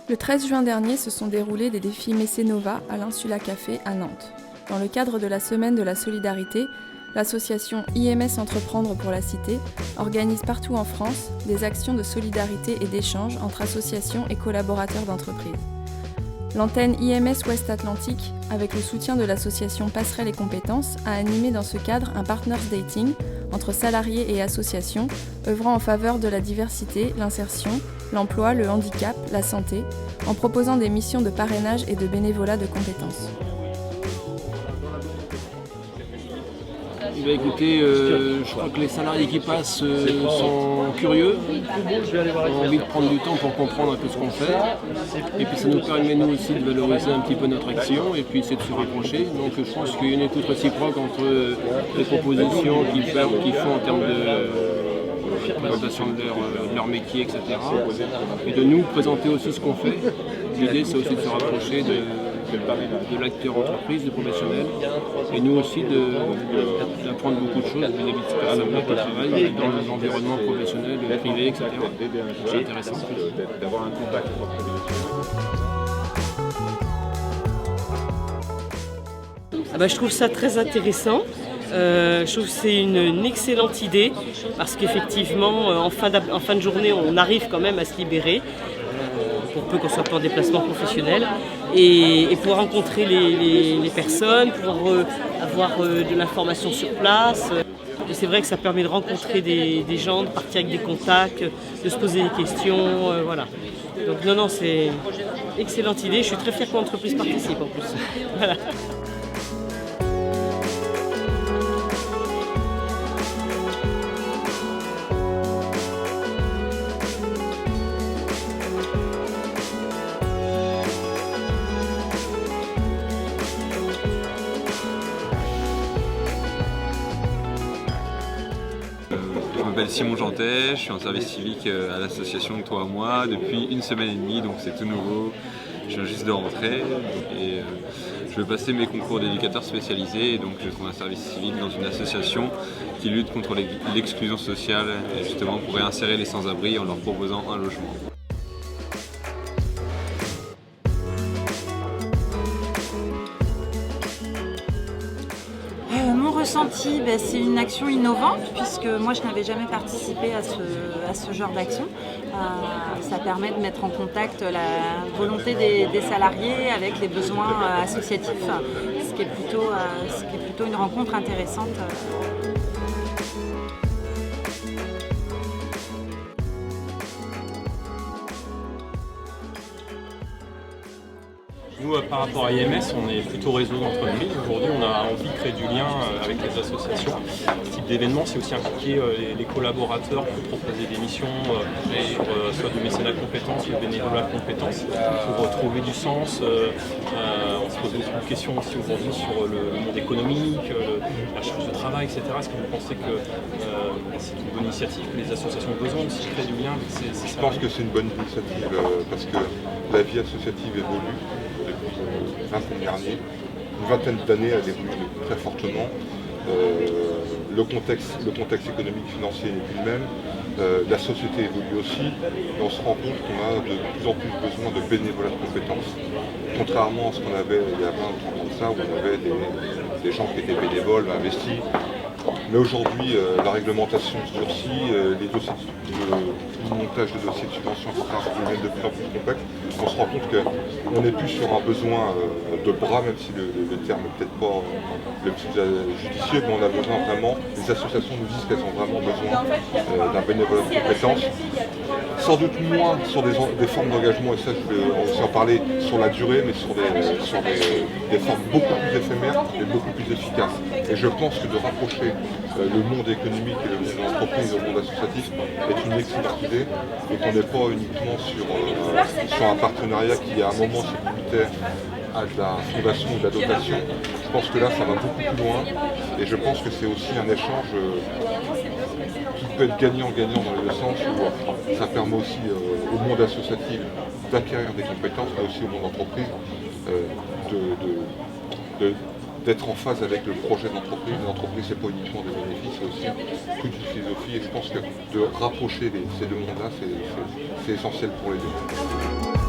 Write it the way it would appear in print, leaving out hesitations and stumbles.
Le 13 juin dernier se sont déroulés des défis Mécénova à l'Insula Café à Nantes. Dans le cadre de la Semaine de la Solidarité, l'association IMS Entreprendre pour la Cité organise partout en France des actions de solidarité et d'échange entre associations et collaborateurs d'entreprises. L'antenne IMS Ouest Atlantique, avec le soutien de l'association Passerelle et Compétences, a animé dans ce cadre un Partners Dating entre salariés et associations, œuvrant en faveur de la diversité, l'insertion, l'emploi, le handicap, la santé, en proposant des missions de parrainage et de bénévolat de compétences. Écoutez, je crois que les salariés qui passent sont curieux, ont envie de prendre du temps pour comprendre un peu ce qu'on fait. Et puis ça nous permet nous aussi de valoriser un petit peu notre action et puis essayer de se rapprocher. Donc je pense qu'il y a une écoute réciproque entre les propositions qu'ils font en termes de présentation de leur métier, etc. Et de nous présenter aussi ce qu'on fait. L'idée c'est aussi de se rapprocher de l'acteur entreprise, du professionnel, et nous aussi d'apprendre beaucoup de choses vis-à-vis de ces personnes-là qui travaillent dans l'environnement professionnel, privé, etc. C'est intéressant. D'avoir un contact. Je trouve ça très intéressant. Je trouve que c'est une excellente idée parce qu'effectivement, en fin de journée, on arrive quand même à se libérer. Pour peu qu'on soit pas en déplacement professionnel et pouvoir rencontrer les personnes, pouvoir avoir de l'information sur place. Et c'est vrai que ça permet de rencontrer des gens, de partir avec des contacts, de se poser des questions, voilà. Donc non, c'est une excellente idée. Je suis très fière que l'entreprise participe en plus. Voilà. Je m'appelle Simon Jantet, je suis en service civique à l'association Toi à Moi depuis une semaine et demie, donc c'est tout nouveau. Je viens juste de rentrer et je vais passer mes concours d'éducateur spécialisé et donc je trouve un service civique dans une association qui lutte contre l'exclusion sociale et justement pour réinsérer les sans-abri en leur proposant un logement. Mon ressenti, c'est une action innovante puisque moi je n'avais jamais participé à ce genre d'action. Ça permet de mettre en contact la volonté des salariés avec les besoins associatifs, ce qui est plutôt une rencontre intéressante. Nous, par rapport à IMS, on est plutôt réseau d'entreprises. Aujourd'hui, on a envie de créer du lien avec les associations. Ce type d'événement, c'est aussi impliquer les collaborateurs pour proposer des missions sur soit du mécénat de compétences, le bénévolat de compétences, pour trouver du sens. On se pose beaucoup de questions aussi aujourd'hui sur le monde économique, la charge de travail, etc. Est-ce que vous pensez que c'est une bonne initiative, que les associations ont besoin aussi de créer du lien avec ces salariés? Je pense que c'est une bonne initiative parce que la vie associative évolue. Une vingtaine d'années, elle évolue très fortement. Le contexte économique financier n'est plus le même. La société évolue aussi et on se rend compte qu'on a de plus en plus besoin de bénévolat de compétences. Contrairement à ce qu'on avait il y a 20 ou 30 ans de ça, où on avait des gens qui étaient bénévoles, investis. Mais aujourd'hui, la réglementation se durcit, les dossiers le montage de dossiers de subvention, etc., deviennent de plus en plus complexe. On se rend compte qu'on n'est plus sur un besoin de bras, même si le terme n'est peut-être pas le plus judicieux, mais on a besoin vraiment, les associations nous disent qu'elles ont vraiment besoin d'un bénévolat de compétences. Sans doute moins sur des formes d'engagement, et ça je vais aussi en parler sur la durée, mais sur des formes beaucoup plus éphémères et beaucoup plus efficaces. Et je pense que de rapprocher le monde économique et le monde de l'entreprise au monde associatif est une excellente idée et qu'on n'est pas uniquement sur un partenariat qui à un moment se limitait à de la fondation ou de la dotation. Je pense que là ça va beaucoup plus loin et je pense que c'est aussi un échange qui peut être gagnant-gagnant dans les deux sens où ça permet aussi au monde associatif d'acquérir des compétences mais aussi au monde d'entreprise d'être en phase avec le projet d'entreprise. L'entreprise, c'est pas uniquement des bénéfices, c'est aussi toute une philosophie. Et je pense que de rapprocher ces deux mondes-là, c'est essentiel pour les deux.